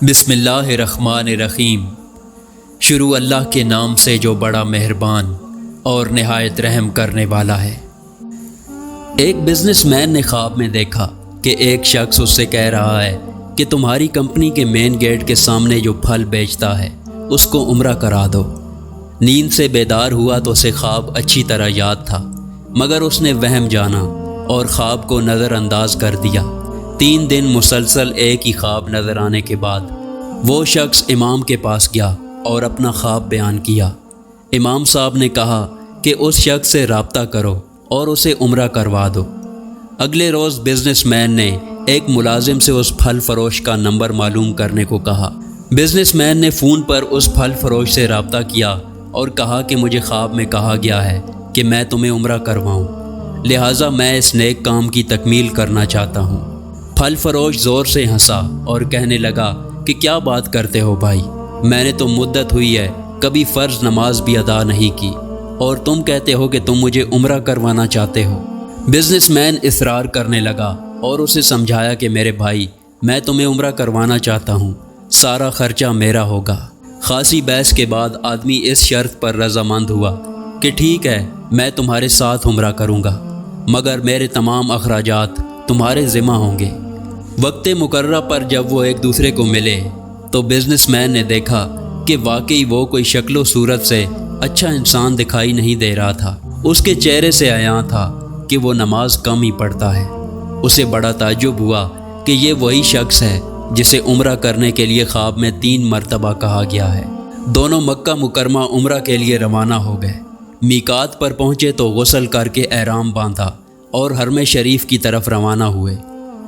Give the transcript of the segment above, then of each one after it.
بسم اللہ الرحمن الرحیم۔ شروع اللہ کے نام سے جو بڑا مہربان اور نہایت رحم کرنے والا ہے۔ ایک بزنس مین نے خواب میں دیکھا کہ ایک شخص اس سے کہہ رہا ہے کہ تمہاری کمپنی کے مین گیٹ کے سامنے جو پھل بیچتا ہے اس کو عمرہ کرا دو۔ نیند سے بیدار ہوا تو اسے خواب اچھی طرح یاد تھا، مگر اس نے وہم جانا اور خواب کو نظر انداز کر دیا۔ 3 دن مسلسل ایک ہی خواب نظر آنے کے بعد وہ شخص امام کے پاس گیا اور اپنا خواب بیان کیا۔ امام صاحب نے کہا کہ اس شخص سے رابطہ کرو اور اسے عمرہ کروا دو۔ اگلے روز بزنس مین نے ایک ملازم سے اس پھل فروش کا نمبر معلوم کرنے کو کہا۔ بزنس مین نے فون پر اس پھل فروش سے رابطہ کیا اور کہا کہ مجھے خواب میں کہا گیا ہے کہ میں تمہیں عمرہ کرواؤں، لہٰذا میں اس نیک کام کی تکمیل کرنا چاہتا ہوں۔ پھل فروش زور سے ہنسا اور کہنے لگا کہ کیا بات کرتے ہو بھائی، میں نے تو مدت ہوئی ہے کبھی فرض نماز بھی ادا نہیں کی، اور تم کہتے ہو کہ تم مجھے عمرہ کروانا چاہتے ہو۔ بزنس مین اصرار کرنے لگا اور اسے سمجھایا کہ میرے بھائی، میں تمہیں عمرہ کروانا چاہتا ہوں، سارا خرچہ میرا ہوگا۔ خاصی بحث کے بعد آدمی اس شرط پر رضامند ہوا کہ ٹھیک ہے، میں تمہارے ساتھ عمرہ کروں گا، مگر میرے تمام اخراجات تمہارے ذمہ ہوں گے۔ وقت مقررہ پر جب وہ ایک دوسرے کو ملے تو بزنس مین نے دیکھا کہ واقعی وہ کوئی شکل و صورت سے اچھا انسان دکھائی نہیں دے رہا تھا۔ اس کے چہرے سے عیاں تھا کہ وہ نماز کم ہی پڑھتا ہے۔ اسے بڑا تعجب ہوا کہ یہ وہی شخص ہے جسے عمرہ کرنے کے لیے خواب میں 3 مرتبہ کہا گیا ہے۔ دونوں مکہ مکرمہ عمرہ کے لیے روانہ ہو گئے۔ میقات پر پہنچے تو غسل کر کے احرام باندھا اور حرم شریف کی طرف روانہ ہوئے۔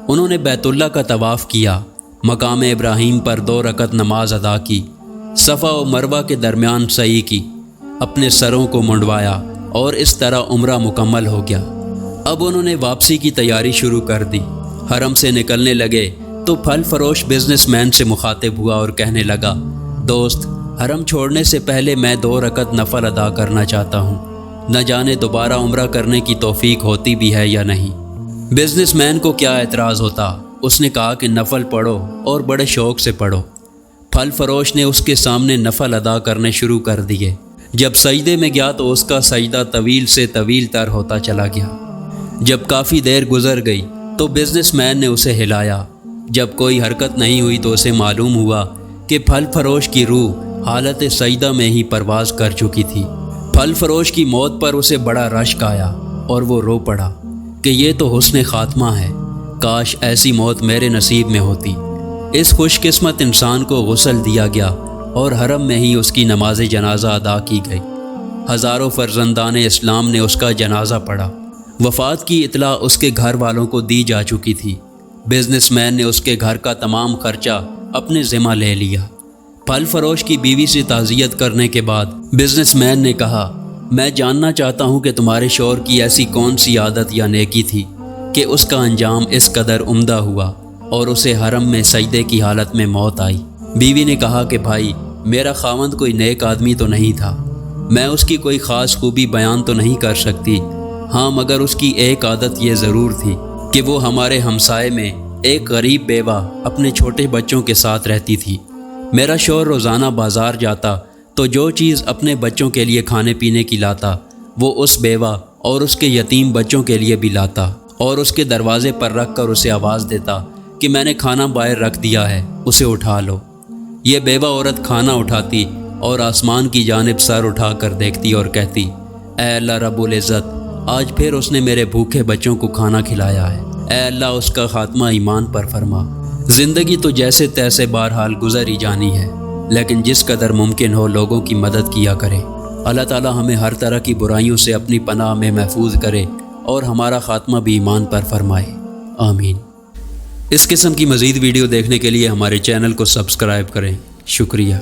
انہوں نے بیت اللہ کا طواف کیا، مقام ابراہیم پر 2 رکعت نماز ادا کی، صفا و مروہ کے درمیان سعی کی، اپنے سروں کو منڈوایا اور اس طرح عمرہ مکمل ہو گیا۔ اب انہوں نے واپسی کی تیاری شروع کر دی۔ حرم سے نکلنے لگے تو پھل فروش بزنس مین سے مخاطب ہوا اور کہنے لگا، دوست، حرم چھوڑنے سے پہلے میں 2 رکعت نفل ادا کرنا چاہتا ہوں، نہ جانے دوبارہ عمرہ کرنے کی توفیق ہوتی بھی ہے یا نہیں۔ بزنس مین کو کیا اعتراض ہوتا، اس نے کہا کہ نفل پڑھو اور بڑے شوق سے پڑھو۔ پھل فروش نے اس کے سامنے نفل ادا کرنے شروع کر دیے۔ جب سجدے میں گیا تو اس کا سجدہ طویل سے طویل تر ہوتا چلا گیا۔ جب کافی دیر گزر گئی تو بزنس مین نے اسے ہلایا۔ جب کوئی حرکت نہیں ہوئی تو اسے معلوم ہوا کہ پھل فروش کی روح حالت سجدہ میں ہی پرواز کر چکی تھی۔ پھل فروش کی موت پر اسے بڑا رشک آیا اور وہ رو پڑا کہ یہ تو حسن خاتمہ ہے، کاش ایسی موت میرے نصیب میں ہوتی۔ اس خوش قسمت انسان کو غسل دیا گیا اور حرم میں ہی اس کی نماز جنازہ ادا کی گئی۔ ہزاروں فرزندان اسلام نے اس کا جنازہ پڑھا۔ وفات کی اطلاع اس کے گھر والوں کو دی جا چکی تھی۔ بزنس مین نے اس کے گھر کا تمام خرچہ اپنے ذمہ لے لیا۔ پھل فروش کی بیوی سے تعزیت کرنے کے بعد بزنس مین نے کہا، میں جاننا چاہتا ہوں کہ تمہارے شوہر کی ایسی کون سی عادت یا نیکی تھی کہ اس کا انجام اس قدر عمدہ ہوا اور اسے حرم میں سجدے کی حالت میں موت آئی۔ بیوی نے کہا کہ بھائی، میرا خاوند کوئی نیک آدمی تو نہیں تھا، میں اس کی کوئی خاص خوبی بیان تو نہیں کر سکتی، ہاں مگر اس کی ایک عادت یہ ضرور تھی کہ وہ ہمارے ہمسائے میں ایک غریب بیوہ اپنے چھوٹے بچوں کے ساتھ رہتی تھی۔ میرا شوہر روزانہ بازار جاتا تو جو چیز اپنے بچوں کے لیے کھانے پینے کی لاتا وہ اس بیوہ اور اس کے یتیم بچوں کے لیے بھی لاتا اور اس کے دروازے پر رکھ کر اسے آواز دیتا کہ میں نے کھانا باہر رکھ دیا ہے، اسے اٹھا لو۔ یہ بیوہ عورت کھانا اٹھاتی اور آسمان کی جانب سر اٹھا کر دیکھتی اور کہتی، اے اللہ رب العزت، آج پھر اس نے میرے بھوکے بچوں کو کھانا کھلایا ہے، اے اللہ اس کا خاتمہ ایمان پر فرما۔ زندگی تو جیسے تیسے بہرحال گزر ہی جانی ہے، لیکن جس قدر ممکن ہو لوگوں کی مدد کیا کرے۔ اللہ تعالی ہمیں ہر طرح کی برائیوں سے اپنی پناہ میں محفوظ کرے اور ہمارا خاتمہ بھی ایمان پر فرمائے، آمین۔ اس قسم کی مزید ویڈیو دیکھنے کے لیے ہمارے چینل کو سبسکرائب کریں۔ شکریہ۔